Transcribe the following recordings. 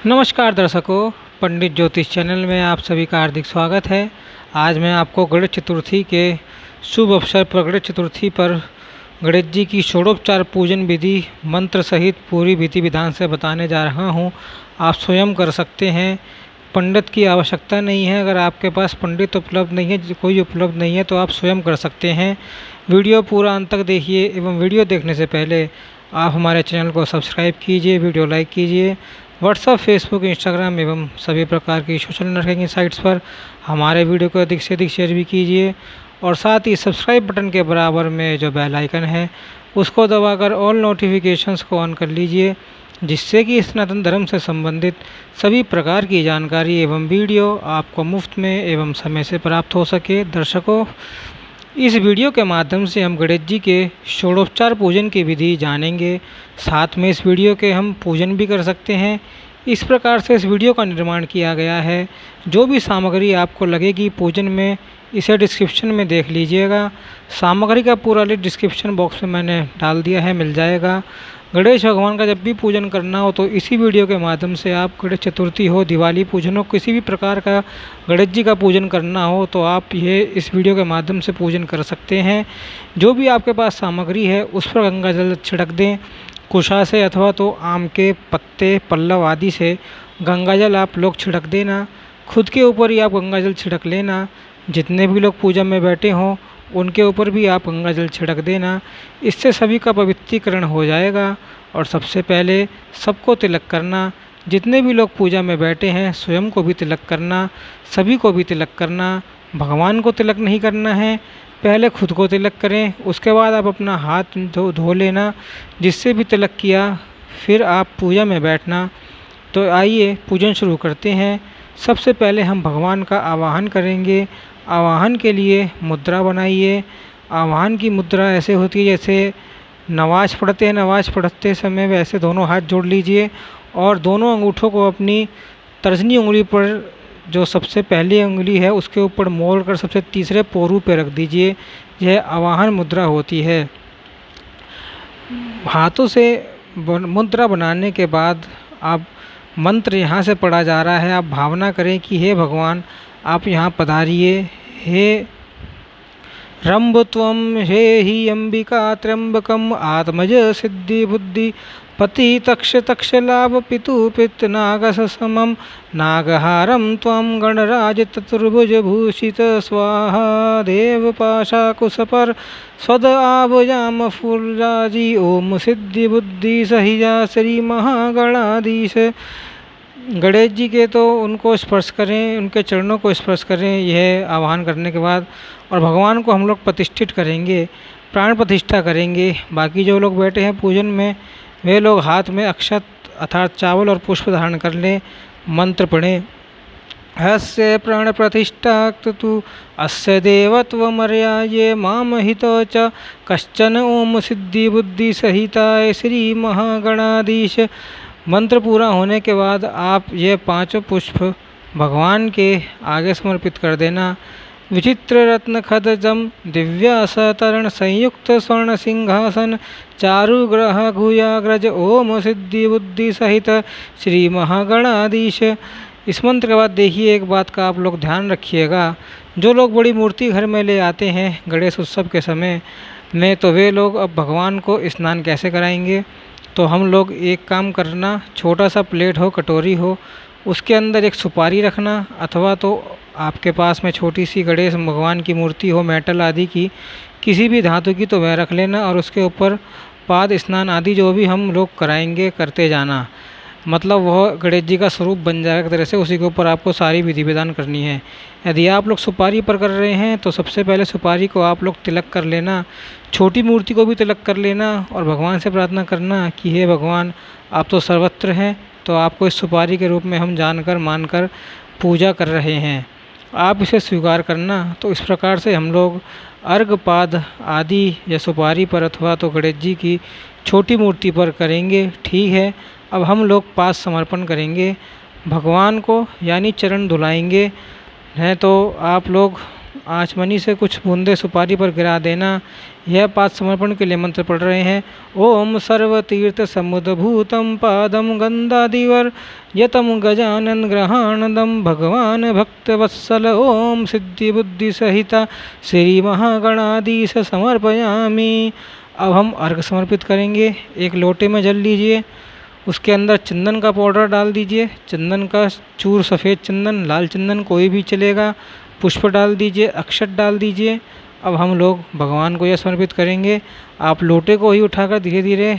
नमस्कार दर्शकों, पंडित ज्योतिष चैनल में आप सभी का हार्दिक स्वागत है। आज मैं आपको गणेश चतुर्थी के शुभ अवसर पर गणेश चतुर्थी पर गणेश जी की षोडोपचार पूजन विधि मंत्र सहित पूरी विधि विधान से बताने जा रहा हूं। आप स्वयं कर सकते हैं, पंडित की आवश्यकता नहीं है। अगर आपके पास पंडित उपलब्ध नहीं है, कोई उपलब्ध नहीं है, तो आप स्वयं कर सकते हैं। वीडियो पूरा अंत तक देखिए एवं वीडियो देखने से पहले आप हमारे चैनल को सब्सक्राइब कीजिए, वीडियो लाइक कीजिए। व्हाट्सअप, फेसबुक, इंस्टाग्राम एवं सभी प्रकार की सोशल नेटवर्किंग साइट्स पर हमारे वीडियो को अधिक से अधिक शेयर भी कीजिए और साथ ही सब्सक्राइब बटन के बराबर में जो बेल आइकन है उसको दबाकर ऑल नोटिफिकेशंस को ऑन कर लीजिए, जिससे कि सनातन धर्म से संबंधित सभी प्रकार की जानकारी एवं वीडियो आपको मुफ्त में एवं समय से प्राप्त हो सके। दर्शकों, इस वीडियो के माध्यम से हम गणेश जी के षोडोपचार पूजन की विधि जानेंगे, साथ में इस वीडियो के हम पूजन भी कर सकते हैं। इस प्रकार से इस वीडियो का निर्माण किया गया है। जो भी सामग्री आपको लगेगी पूजन में, इसे डिस्क्रिप्शन में देख लीजिएगा। सामग्री का पूरा लिस्ट डिस्क्रिप्शन बॉक्स में मैंने डाल दिया है, मिल जाएगा। गणेश भगवान का जब भी पूजन करना हो तो इसी वीडियो के माध्यम से आप गणेश चतुर्थी हो, दिवाली पूजन हो, किसी भी प्रकार का गणेश जी का पूजन करना हो तो आप ये इस वीडियो के माध्यम से पूजन कर सकते हैं। जो भी आपके पास सामग्री है उस पर गंगा जल छिड़क दें। कुशा से अथवा तो आम के पत्ते, पल्लव आदि से गंगा जल आप लोग छिड़क देना। खुद के ऊपर ही आप गंगा जल छिड़क लेना। जितने भी लोग पूजा में बैठे हों उनके ऊपर भी आप गंगा जल छिड़क देना। इससे सभी का पवित्रीकरण हो जाएगा। और सबसे पहले सबको तिलक करना। जितने भी लोग पूजा में बैठे हैं स्वयं को भी तिलक करना, सभी को भी तिलक करना। भगवान को तिलक नहीं करना है, पहले खुद को तिलक करें, उसके बाद आप अपना हाथ धो लेना। जिससे भी तिलक किया फिर आप पूजा में बैठना। तो आइए पूजन शुरू करते हैं। सबसे पहले हम भगवान का आवाहन करेंगे। आवाहन के लिए मुद्रा बनाइए। आवाहन की मुद्रा ऐसे होती है जैसे नमाज पढ़ते हैं, नमाज पढ़ते समय वैसे दोनों हाथ जोड़ लीजिए और दोनों अंगूठों को अपनी तर्जनी उंगली पर, जो सबसे पहली उंगली है उसके ऊपर मोड़ कर सबसे तीसरे पोरू पे रख दीजिए। यह आवाहन मुद्रा होती है। हाथों से मुद्रा बनाने के बाद आप मंत्र यहाँ से पढ़ा जा रहा है। आप भावना करें कि हे भगवान, आप यहाँ पधारिए। हे रंभ त्वं हे ही अंबिका त्र्यंबकम आत्मज सिद्धि बुद्धि पति तक्ष तक्ष लाभ पितु पित नागस समम नागहारम त्वं गणराज चतुर्भुज भूषित स्वाहा देव पाशा कुशपर स्वद आभयाम फुलराजी ओम सिद्धि बुद्धि सहिजा श्री महागणाधीश। गणेश जी के तो उनको स्पर्श करें, उनके चरणों को स्पर्श करें यह आह्वान करने के बाद, और भगवान को हम लोग प्रतिष्ठित करेंगे, प्राण प्रतिष्ठा करेंगे। बाकी जो लोग बैठे हैं पूजन में वे लोग हाथ में अक्षत अर्थात चावल और पुष्प धारण कर लें। मंत्र पढ़ें। हस्य प्राण प्रतिष्ठा तु अस्य देवत्व मर्याये माम हितो च कश्चन ओम सिद्धि बुद्धि सहिताय श्री महागणाधीश। मंत्र पूरा होने के बाद आप ये पांचों पुष्प भगवान के आगे समर्पित कर देना। विचित्र रत्न खदजम दिव्यासतरण संयुक्त स्वर्ण सिंहासन चारु ग्रह गुयाग्रज ओम सिद्धि बुद्धि सहित श्री महागणाधीश। इस मंत्र के बाद देखिए, एक बात का आप लोग ध्यान रखिएगा। जो लोग बड़ी मूर्ति घर में ले आते हैं गणेश उत्सव के समय में, तो वे लोग अब भगवान को स्नान कैसे कराएंगे? तो हम लोग एक काम करना, छोटा सा प्लेट हो, कटोरी हो, उसके अंदर एक सुपारी रखना, अथवा तो आपके पास में छोटी सी गणेश भगवान की मूर्ति हो मेटल आदि की, किसी भी धातु की, तो वह रख लेना और उसके ऊपर पाद स्नान आदि जो भी हम लोग कराएंगे करते जाना। मतलब वह गणेश जी का स्वरूप बन जाएगा तरह से, उसी के ऊपर आपको सारी विधि विधान करनी है। यदि आप लोग सुपारी पर कर रहे हैं तो सबसे पहले सुपारी को आप लोग तिलक कर लेना, छोटी मूर्ति को भी तिलक कर लेना और भगवान से प्रार्थना करना कि हे भगवान, आप तो सर्वत्र हैं, तो आपको इस सुपारी के रूप में हम जानकर मानकर पूजा कर रहे हैं, आप इसे स्वीकार करना। तो इस प्रकार से हम लोग अर्घपाद आदि या सुपारी पर अथवा तो गणेश जी की छोटी मूर्ति पर करेंगे। ठीक है, अब हम लोग पास समर्पण करेंगे भगवान को, यानी चरण धुलाएंगे हैं। तो आप लोग आचमनी से कुछ बूंदे सुपारी पर गिरा देना। यह पाद समर्पण के लिए मंत्र पढ़ रहे हैं। ओम सर्वतीर्थ समुद्भूतं पादम गंधादिवर यतम गजानन ग्रहानदम भगवान भक्तवत्सल ओम सिद्धि बुद्धि सहिता श्री महागणाधीश समर्पयामि। अब हम अर्घ समर्पित करेंगे। एक लोटे में जल लीजिए, उसके अंदर चंदन का पाउडर डाल दीजिए, चंदन का चूर, सफ़ेद चंदन, लाल चंदन कोई भी चलेगा, पुष्प डाल दीजिए, अक्षत डाल दीजिए। अब हम लोग भगवान को यह समर्पित करेंगे। आप लोटे को ही उठाकर धीरे धीरे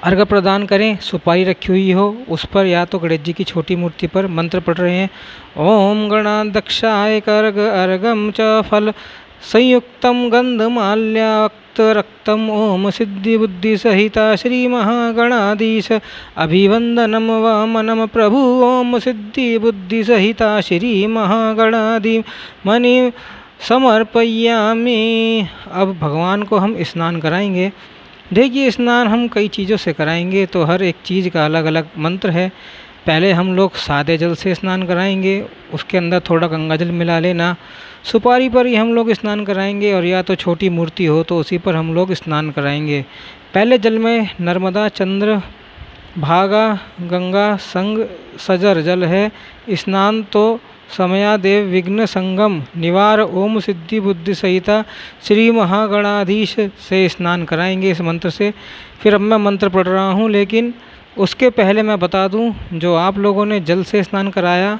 अर्घ प्रदान करें। सुपारी रखी हुई हो उस पर या तो गणेश जी की छोटी मूर्ति पर मंत्र पढ़ रहे हैं। ओम गणाध्यक्षाय कर्ग अर्घम च फल संयुक्तम गंधमाल्याक्त रक्तम ओम सिद्धि बुद्धि सहिता श्री महागणाधीश अभिवंदनम वामनम प्रभु ओम सिद्धि बुद्धि सहिता श्री महागणाधीश मणि समर्पयामि। अब भगवान को हम स्नान कराएंगे। देखिए, स्नान हम कई चीज़ों से कराएंगे, तो हर एक चीज़ का अलग अलग मंत्र है। पहले हम लोग सादे जल से स्नान कराएंगे, उसके अंदर थोड़ा गंगा जल मिला लेना। सुपारी पर ही हम लोग स्नान कराएंगे, और या तो छोटी मूर्ति हो तो उसी पर हम लोग स्नान कराएंगे। पहले जल में नर्मदा, चंद्र भागा, गंगा संग सजर जल है। स्नान तो समयादेव विघ्न संगम निवार ओम सिद्धि बुद्धि सहिता श्री महागणाधीश से स्नान कराएंगे इस मंत्र से। फिर अब मैं मंत्र पढ़ रहा हूँ, लेकिन उसके पहले मैं बता दूँ, जो आप लोगों ने जल से स्नान कराया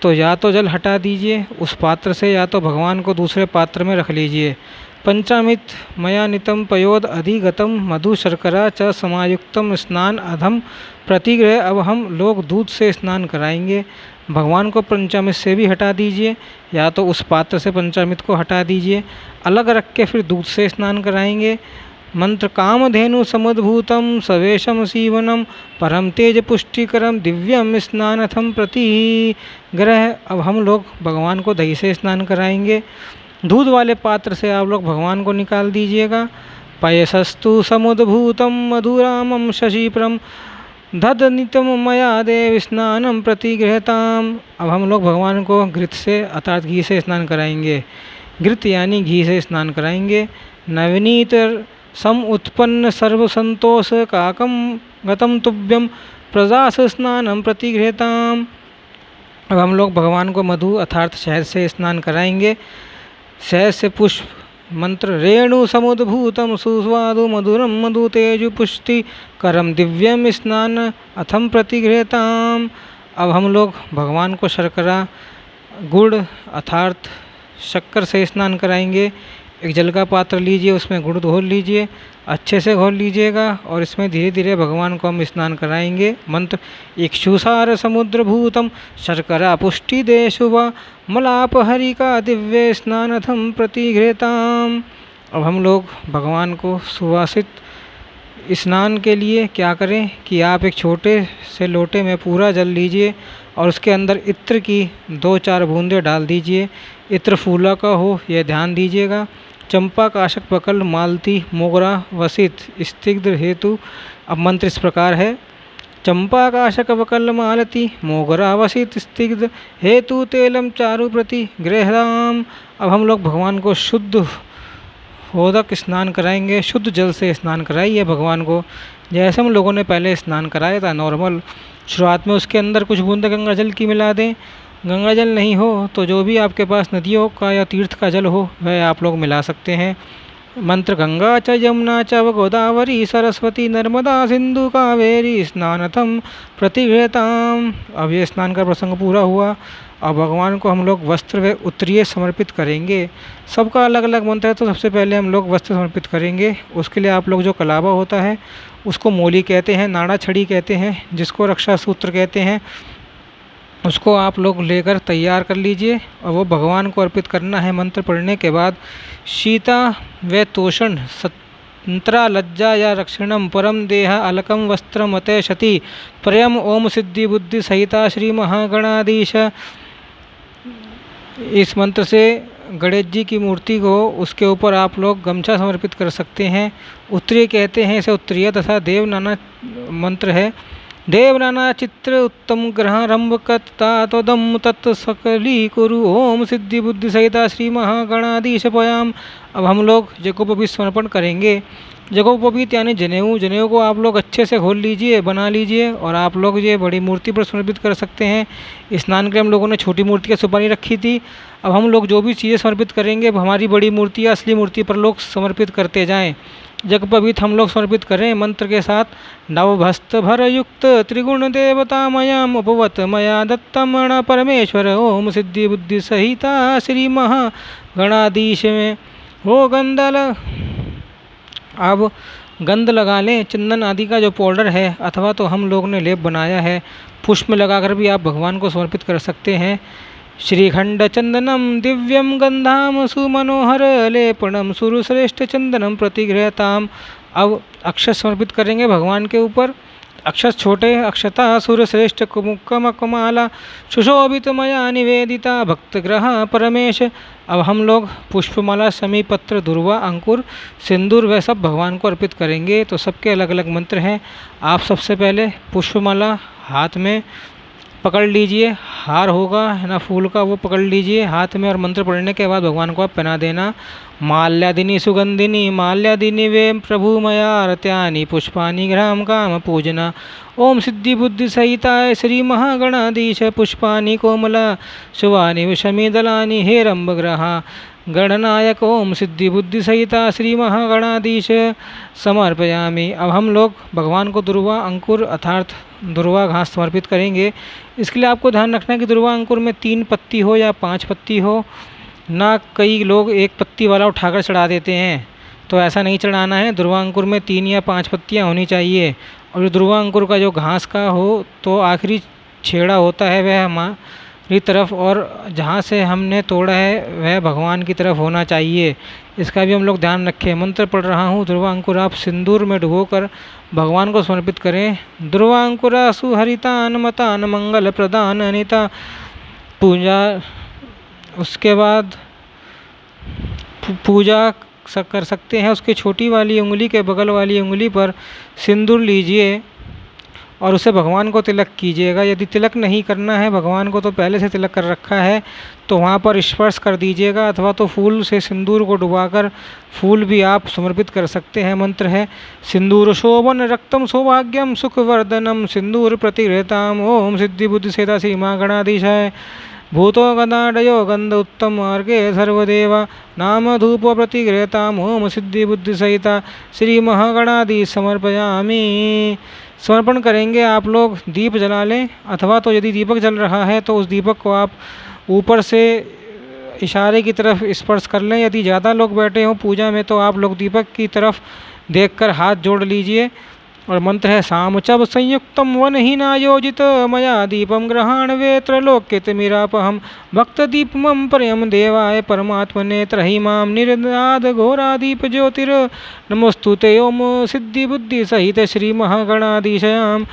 तो या तो जल हटा दीजिए उस पात्र से, या तो भगवान को दूसरे पात्र में रख लीजिए। पंचामित मयानितम पयोद अधिगतम मधु शर्करा च समायुक्तम स्नान अधम प्रतिग्रह। अब हम लोग दूध से स्नान कराएंगे। भगवान को पंचामृत से भी हटा दीजिए, या तो उस पात्र से पंचामृत को हटा दीजिए, अलग रख के फिर दूध से स्नान कराएंगे। मंत्र कामधेनु समुद्भूतम सवेशम सीवनम परम तेज पुष्टिकरम दिव्यम स्नानथम प्रति ग्रह। अब हम लोग भगवान को दही से स्नान कराएंगे। दूध वाले पात्र से आप लोग भगवान को निकाल दीजिएगा। पयसस्तु समुद्भूतम मधुरामम शशिप्रम दधनितम मया देव स्नानम प्रतिगृहताम। अब हम लोग भगवान को घृत से अर्थात घी से स्नान कराएंगे। घृत यानी घी से स्नान कराएंगे। नवनीत सम उत्पन्न सर्व संतोष काकम गतम तुभ्यम प्रजास स्नानम प्रतिगृहताम। अब हम लोग भगवान को मधु अर्थात शहद से स्नान कराएंगे। शहद से पुष्प मंत्र रेणु समुद्भूतम सुस्वादु मधुरम मधु तेजु पुष्टि करम दिव्यम स्नान अथम प्रतिगृहताम। अब हम लोग भगवान को शर्करा गुड़ अर्थात शक्कर से स्नान कराएंगे। एक जल का पात्र लीजिए, उसमें गुड़ घोल लीजिए, अच्छे से घोल लीजिएगा, और इसमें धीरे धीरे भगवान को हम स्नान कराएंगे। मंत्र इक्षुसार समुद्र भूतम शर्करा पुष्टि देशुवा मलाप हरिका दिव्य स्नानथम प्रतिगृहताम। अब हम लोग भगवान को सुवासित स्नान के लिए क्या करें कि आप एक छोटे से लोटे में पूरा जल लीजिए और उसके अंदर इत्र की 2-4 बूंदें डाल दीजिए। इत्र फूला का हो यह ध्यान दीजिएगा। चंपा, काशक, पकल, मालती, मोगरा, वसित, स्तिग्ध हेतु। अब मंत्र इस प्रकार है। चंपा, काशक, पकल, मालती, मोगरा, वसित, स्तिग्ध हेतु तेलम चारु प्रति गृहराम। अब हम लोग भगवान को शुद्ध होदक स्नान कराएंगे। शुद्ध जल से स्नान कराइए भगवान को, जैसे हम लोगों ने पहले स्नान कराया था नॉर्मल। शुरुआत में उसके अंदर कुछ बूंद गंगा जल की मिला दें। गंगा जल नहीं हो तो जो भी आपके पास नदियों का या तीर्थ का जल हो वह आप लोग मिला सकते हैं। मंत्र गंगा च यमुना च गोदावरी सरस्वती नर्मदा सिंधु कावेरी स्नानथम प्रतिगृहताम। अब ये स्नान का प्रसंग पूरा हुआ। अब भगवान को हम लोग वस्त्र व उत्तरीय समर्पित करेंगे। सबका अलग अलग मंत्र है, तो सबसे पहले हम लोग वस्त्र समर्पित करेंगे। उसके लिए आप लोग जो कलावा होता है उसको मोली कहते हैं, नाड़ा छड़ी कहते हैं, जिसको रक्षा सूत्र कहते हैं, उसको आप लोग लेकर तैयार कर लीजिए और वो भगवान को अर्पित करना है। मंत्र पढ़ने के बाद शीता व तोषण संतरा लज्जा या रक्षणम परम देह अलकम वस्त्रम अतः क्षति प्रयम ओम सिद्धि बुद्धि सहिता श्री महागणाधीश। इस मंत्र से गणेश जी की मूर्ति को उसके ऊपर आप लोग गमछा समर्पित कर सकते हैं। उत्तरीय कहते हैं इसे, उत्तरीय तथा देव नाना मंत्र है। देवनाना चित्र उत्तम ग्रह रंबकता तदम तत् सकली कुरु ओम सिद्धि बुद्धि सहिता श्री महागणाधीश पयाम। अब हम लोग जगोपवीत समर्पण करेंगे। जगोपवीत यानी जनेऊ। जनेऊ को आप लोग अच्छे से खोल लीजिए, बना लीजिए और आप लोग ये बड़ी मूर्ति पर समर्पित कर सकते हैं। स्नान के हम लोगों ने छोटी मूर्ति की सुपारी रखी थी। अब हम लोग जो भी चीज़ें समर्पित करेंगे हमारी बड़ी मूर्ति या असली मूर्ति पर लोग समर्पित करते जाएं। जगपवित हम लोग समर्पित करें मंत्र के साथ। नवभस्त भर युक्त त्रिगुण देवता मयाम उपवत मया दत्तमण परमेश्वर ओम सिद्धि बुद्धि सहिता श्री महागणाधीश में हो गंदल। अब गंध लगा लें। चंदन आदि का जो पाउडर है अथवा तो हम लोग ने लेप बनाया है, पुष्प में लगाकर भी आप भगवान को समर्पित कर सकते हैं। श्रीखंड चंदनम दिव्यम गंधाम सुमनोहर लेपनम सुरश्रेष्ठ चंदनम प्रतिगृहताम। अब अक्षत समर्पित करेंगे भगवान के ऊपर। अक्षत छोटे अक्षता सुरश्रेष्ठ कुमकमाला सुशोभित मया निवेदिता भक्तग्रह परमेश। अब हम लोग पुष्पमाला समीपत्र दुर्वा अंकुर सिंदूर वह सब भगवान को अर्पित करेंगे। तो सबके अलग अलग मंत्र हैं। आप सबसे पहले पुष्पमाला हाथ में पकड़ लीजिए, हार होगा है ना फूल का, वो पकड़ लीजिए हाथ में और मंत्र पढ़ने के बाद भगवान को आप पहना देना। माल्यादिनी सुगंधिनी माल्यादिनी वे प्रभु मया रत्यानि पुष्पानि ग्राम काम पूजना ओम सिद्धि बुद्धि सहिताय श्री महागणाधीश पुष्पानि कोमला शुभानि विषमी दलानि हे रंभग्रहा गणनायक ओम सिद्धि बुद्धि सहिता श्री महागणाधीश समर्पयामि। अब हम लोग भगवान को दुर्वा अंकुर अर्थात दुर्वा घास समर्पित करेंगे। इसके लिए आपको ध्यान रखना है कि दुर्वा अंकुर में 3 पत्ती हो या 5 पत्ती हो ना। कई लोग 1 पत्ती वाला उठाकर चढ़ा देते हैं, तो ऐसा नहीं चढ़ाना है। दुर्वा अंकुर में 3 या 5 पत्तियाँ होनी चाहिए। और जो दुर्वा अंकुर का जो घास का हो तो आखिरी छेड़ा होता है वह हमारी तरफ और जहाँ से हमने तोड़ा है वह भगवान की तरफ होना चाहिए। इसका भी हम लोग ध्यान रखें। मंत्र पढ़ रहा हूँ। दुर्वा अंकुर आप सिंदूर में डुबोकर भगवान को समर्पित करें। दुर्वा अंकुरा सुहरितान मतान मंगल प्रदान अनिता पूजा। उसके बाद पूजा कर सकते हैं। उसके छोटी वाली उंगली के बगल वाली उंगली पर सिंदूर लीजिए और उसे भगवान को तिलक कीजिएगा। यदि तिलक नहीं करना है भगवान को तो पहले से तिलक कर रखा है तो वहाँ पर स्पर्श कर दीजिएगा अथवा तो फूल से सिंदूर को डुबाकर फूल भी आप समर्पित कर सकते हैं। मंत्र है सिंदूर शोभन रक्तम सौभाग्यम सुखवर्धनम सिंदूर प्रतिगृहताम ओम सिद्धि बुद्धि सहिता श्री महागणाधीशाय भूतो गदाडयो गंध उत्तम मार्गे सर्वदेवा नाम धूप प्रतिगृहताम ओम सिद्धि बुद्धि सहिता श्री महागणाधीश समर्पयामि। समर्पण करेंगे आप लोग। दीप जला लें अथवा तो यदि दीपक जल रहा है तो उस दीपक को आप ऊपर से इशारे की तरफ स्पर्श कर लें। यदि ज़्यादा लोग बैठे हों पूजा में तो आप लोग दीपक की तरफ देखकर हाथ जोड़ लीजिए। और मंत्र है सामचब संयुक्तम वनहीनायोजित मया दीपम ग्रहाण वे त्रलोक्यत मीरापहम भक्त दीपमं परयम देवाय परमात्मने त्रहिमाम निर्नाद घोरा दीप ज्योतिर नमोस्तुते ओम सिद्धि बुद्धि सहित श्री महागणाधीशयाम।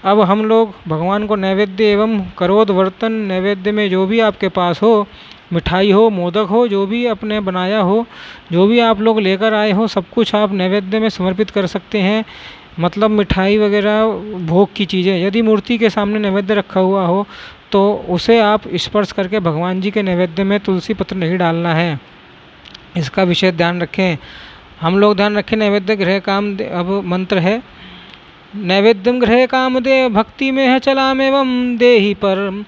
अब हम लोग भगवान को नैवेद्य एवं करोद वर्तन नैवेद्य में जो भी आपके पास हो, मिठाई हो, मोदक हो, जो भी आपने बनाया हो, जो भी आप लोग लेकर आए हो, सब कुछ आप नैवेद्य में समर्पित कर सकते हैं। मतलब मिठाई वगैरह भोग की चीज़ें। यदि मूर्ति के सामने नैवेद्य रखा हुआ हो तो उसे आप स्पर्श करके भगवान जी के नैवेद्य में तुलसी पत्र नहीं डालना है। इसका विशेष ध्यान रखें। हम लोग ध्यान रखें नैवेद्य गृह काम। अब मंत्र है नैवेद्यम गृह काम दे भक्ति में है चलाम एवं देहि पर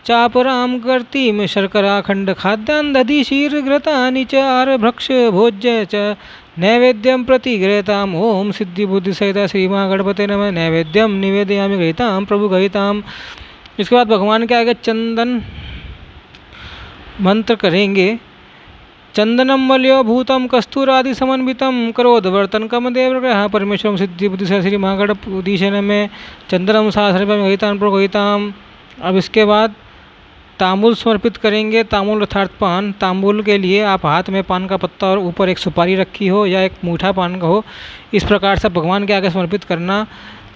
चापराम करती में शर्करा खंड खाद्यान दधि शीर घृतानि च आर भक्ष भोज्य च नैवेद्यम प्रतिगृहताम ओम सिद्धि बुद्धि सहिता श्री महागणपते नमः नैवेद्यम निवेदयामि गृहीताम प्रभु गृहीताम। इसके बाद भगवान के आगे चंदन मंत्र करेंगे। चंदनम मल्यो भूतम कस्तूरादि समन्वितम करोद वर्तन कम देवग्रह परमेश्वरम सिद्धि बुद्धि सहिता श्री महागणपतीशे नमः चंदनम सहस्रम गृहीताम प्रभु गृहीताम। अब इसके बाद तांबूल समर्पित करेंगे। तांबूल अर्थात पान। तांबूल के लिए आप हाथ में पान का पत्ता और ऊपर एक सुपारी रखी हो या एक मीठा पान का हो, इस प्रकार से भगवान के आगे समर्पित करना।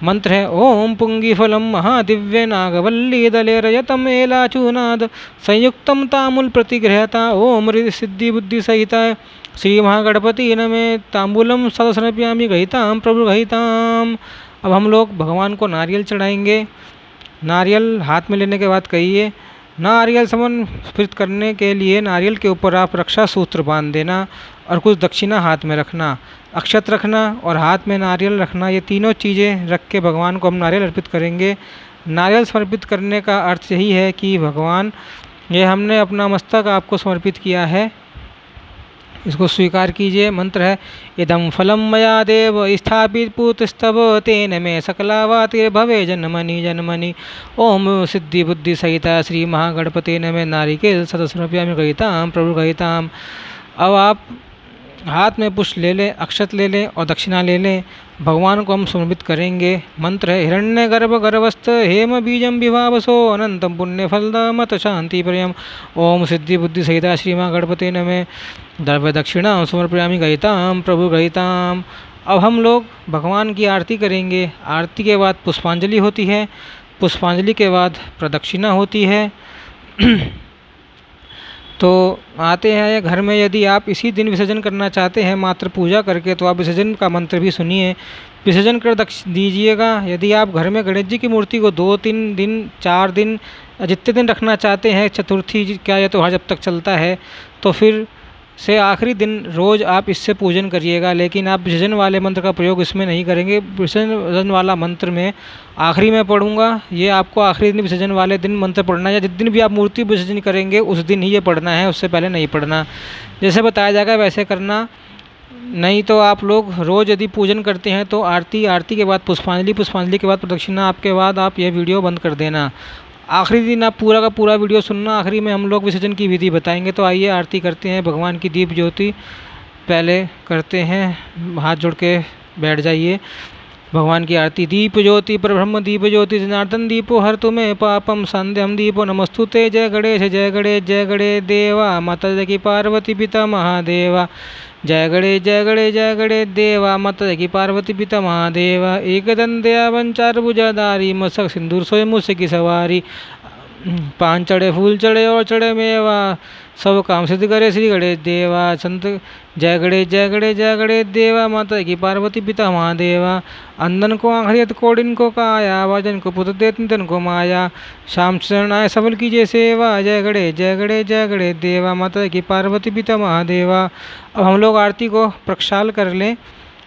मंत्र है ओम पुंगीफलम महादिव्य नागवल्ली दले रजतम एलाचूनाद संयुक्तम तांबूल प्रतिगृहता ओम सिद्धि बुद्धि सहिता श्री महागणपति नमः तांबूलम सदसमर्पयामि गृहीताम प्रभु गृहीताम। अब हम लोग भगवान को नारियल चढ़ाएंगे। नारियल हाथ में लेने के बाद कहिए, नारियल समर्पित करने के लिए नारियल के ऊपर आप रक्षा सूत्र बांध देना और कुछ दक्षिणा हाथ में रखना, अक्षत रखना और हाथ में नारियल रखना। ये तीनों चीज़ें रख के भगवान को हम नारियल अर्पित करेंगे। नारियल समर्पित करने का अर्थ यही है कि भगवान, ये हमने अपना मस्तक आपको समर्पित किया है, इसको स्वीकार कीजिए। मंत्र है, इदं फलं मया देव स्थापित पूतस्तव तेन मे सकलावातिर्भवे जन्मनि जन्मनि। ओम सिद्धि बुद्धि सहिता श्री महागणपति नमः। नारिकेल सतसमर्पयामि गहितां प्रभु गहितां। अब आप हाथ में पुष्प ले लें, अक्षत ले लें और दक्षिणा ले लें। भगवान को हम समर्पित करेंगे। मंत्र है, हिरण्य गर्भ गर्भस्थ हेम बीजम विभावसो अनंतम पुण्य फलदमत शांति प्रियम। ओम सिद्धि बुद्धि सहिता श्री महागणपति नमः। द्रव्य दक्षिणा समर्पयामि गहितां प्रभु गहितां। अब हम लोग भगवान की आरती करेंगे। आरती के बाद पुष्पांजलि होती है, पुष्पांजलि के बाद प्रदक्षिणा होती है। तो आते हैं घर में, यदि आप इसी दिन विसर्जन करना चाहते हैं मात्र पूजा करके, तो आप विसर्जन का मंत्र भी सुनिए। विसर्जन कर दीजिएगा। यदि आप घर में गणेश जी की मूर्ति को 2-3 दिन 4 दिन जितने दिन रखना चाहते हैं, चतुर्थी क्या ये त्योहार जब तक चलता है, तो फिर से आखिरी दिन रोज़ आप इससे पूजन करिएगा। लेकिन आप विसर्जन वाले मंत्र का प्रयोग इसमें नहीं करेंगे। विसर्जन वाला मंत्र में आखिरी में पढ़ूंगा, ये आपको आखिरी दिन विसर्जन वाले दिन मंत्र पढ़ना है, या जिस दिन भी आप मूर्ति विसर्जन करेंगे उस दिन ही ये पढ़ना है, उससे पहले नहीं पढ़ना। जैसे बताया जाएगा वैसे करना। नहीं तो आप लोग रोज़ यदि पूजन करते हैं तो आरती के बाद पुष्पांजलि के बाद प्रदक्षिणा, आपके बाद आप ये वीडियो बंद कर देना। आखिरी दिन आप पूरा का पूरा वीडियो सुनना। आखिरी में हम लोग विसर्जन की विधि बताएंगे। तो आइए आरती करते हैं। भगवान की दीप ज्योति पहले करते हैं। हाथ जोड़ के बैठ जाइए। भगवान की आरती। दीप ज्योति परब्रह्म दीप ज्योति जनार्दन दीपो हर तुम्हें पापम संध्यम दीपो नमस्तुते। जय गणेश जय गणेश जय गणेश देवा। माता की पार्वती पिता महादेवा। जय गणेश जय गणेश जय गणेश देवा। माता की पार्वती पिता महादेवा। एक दंत्या चार भुजाधारी मस्तक सिंदूर सोए मूसे की सवारी। 5 चढ़े फूल चढ़े और चढ़े मेवा। सब काम सिद्ध करे श्री गणेश देवा। संत जय गणेश जय गणेश जय गणेश देवा। माता की पार्वती पिता महादेवा। अंदन को आखियत कोडिन को काया। वाजन को पुत्र देत नितन को माया। शाम शरण आए सबल कीजिए सेवा। जय गणेश जय गणेश जय गणेश देवा। माता की पार्वती पिता महादेवा। अब हम लोग आरती को प्रक्षाल कर लें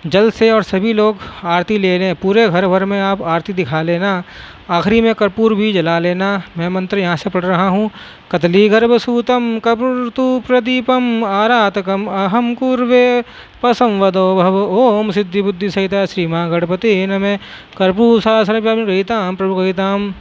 जल से और सभी लोग आरती ले लें। पूरे घर भर में आप आरती दिखा लेना। आखिरी में कर्पूर भी जला लेना। मैं मंत्र यहाँ से पढ़ रहा हूँ। कदली गर्भसूतम कर्पूरतु प्रदीपम आरातकम अहम कुर्वे पसंवदो भव। ओम सिद्धि बुद्धि सहिता श्री महागणपति नमः। कर्पूर सहस्रव्यापी गहितां प्रभु गहितां।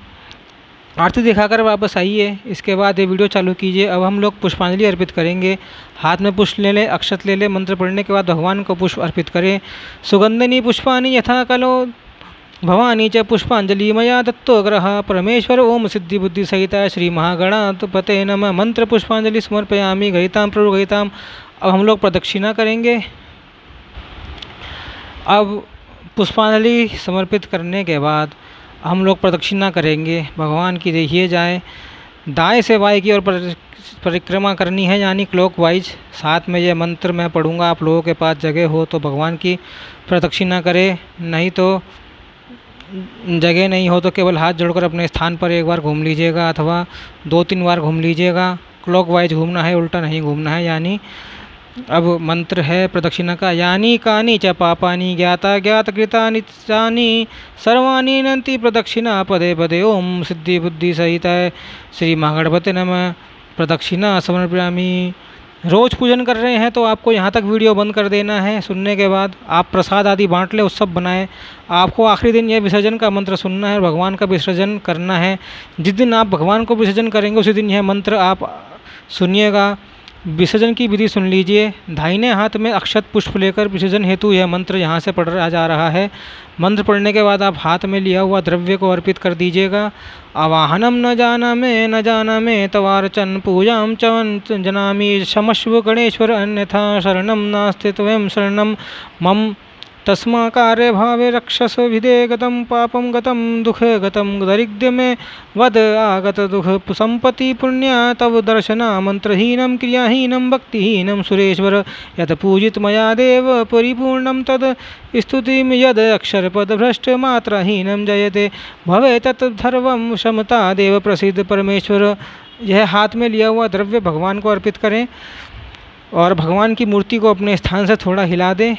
आरती दिखाकर वापस आइए। इसके बाद ये वीडियो चालू कीजिए। अब हम लोग पुष्पांजलि अर्पित करेंगे। हाथ में पुष्प ले लें, अक्षत ले लें। मंत्र पढ़ने के बाद भगवान को पुष्प अर्पित करें। सुगंधिनी पुष्पानि यथा कलो भवानी च पुष्पांजलि मया दत्तो ग्रह। परमेश्वर ओम सिद्धि बुद्धि सहिता श्री महागणाधिपते नमः। मंत्र पुष्पांजलि समर्पयामि गहितां प्रभु गहितां। अब हम लोग प्रदक्षिणा करेंगे। अब पुष्पांजलि समर्पित करने के बाद हम लोग प्रदक्षिणा करेंगे। भगवान की देखिए जाए, दाएं से बाएं की ओर परिक्रमा करनी है, यानी क्लॉकवाइज। साथ में ये मंत्र मैं पढ़ूंगा। आप लोगों के पास जगह हो तो भगवान की प्रदक्षिणा करें, नहीं तो जगह नहीं हो तो केवल हाथ जोड़कर अपने स्थान पर एक बार घूम लीजिएगा अथवा 2-3 बार घूम लीजिएगा। क्लॉकवाइज घूमना है, उल्टा नहीं घूमना है। यानी अब मंत्र है प्रदक्षिणा का। यानी कानी च पापानि ज्ञाता ज्ञात कृतानि चानि सर्वाणि नन्ति प्रदक्षिणा पदे पदे। ओम सिद्धि बुद्धि सहिता श्री महागणपति नमः। प्रदक्षिणा समर्पयामि। रोज़ पूजन कर रहे हैं तो आपको यहाँ तक वीडियो बंद कर देना है। सुनने के बाद आप प्रसाद आदि बांट ले, उत्सव बनाएं। आपको आखिरी दिन यह विसर्जन का मंत्र सुनना है, भगवान का विसर्जन करना है। जिस दिन आप भगवान को विसर्जन करेंगे उसी दिन यह मंत्र आप सुनिएगा। विसर्जन की विधि सुन लीजिए। दाहिने हाथ में अक्षत पुष्प लेकर विसर्जन हेतु यह मंत्र यहाँ से पढ़ा जा रहा है। मंत्र पढ़ने के बाद आप हाथ में लिया हुआ द्रव्य को अर्पित कर दीजिएगा। आवाहनम न जाना में तवार्चन पूजाम चवन जनामि क्षमस्व गणेश्वर अन्यथा शरणम नास्ति त्वं शरणम मम तस्माकारे भावे रक्षस विदे गतं पापं गतं दुखे गतं दरिद्रमे वद आगत दुख संपत्ति पुण्या तव दर्शना मंत्रहीनं क्रियाहीनं भक्तिहीनं सुरेश्वर यत् पूजित मया देव परिपूर्णं तद स्तुतिं यद अक्षरपद भ्रष्ट मात्राहीनं जयते भवे तत् सर्वं क्षमता देव प्रसिद्ध परमेश्वर। यह हाथ में लिया हुआ द्रव्य भगवान को अर्पित करें और भगवान की मूर्ति को अपने स्थान से थोड़ा हिला दें।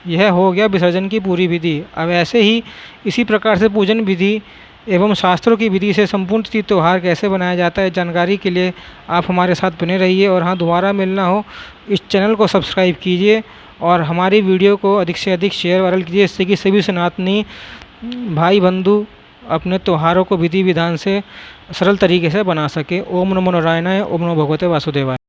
यह हो गया विसर्जन की पूरी विधि। अब ऐसे ही इसी प्रकार से पूजन विधि एवं शास्त्रों की विधि से संपूर्ण तिथि त्यौहार कैसे बनाया जाता है जानकारी के लिए आप हमारे साथ बने रहिए। और हाँ, दोबारा मिलना हो इस चैनल को सब्सक्राइब कीजिए और हमारी वीडियो को अधिक से अधिक शेयर वायरल कीजिए, इससे कि सभी सनातनी भाई बंधु अपने त्योहारों को विधि विधान से सरल तरीके से बना सके। ओम नमो नारायणाय। ओम नमो भगवते वासुदेवाय।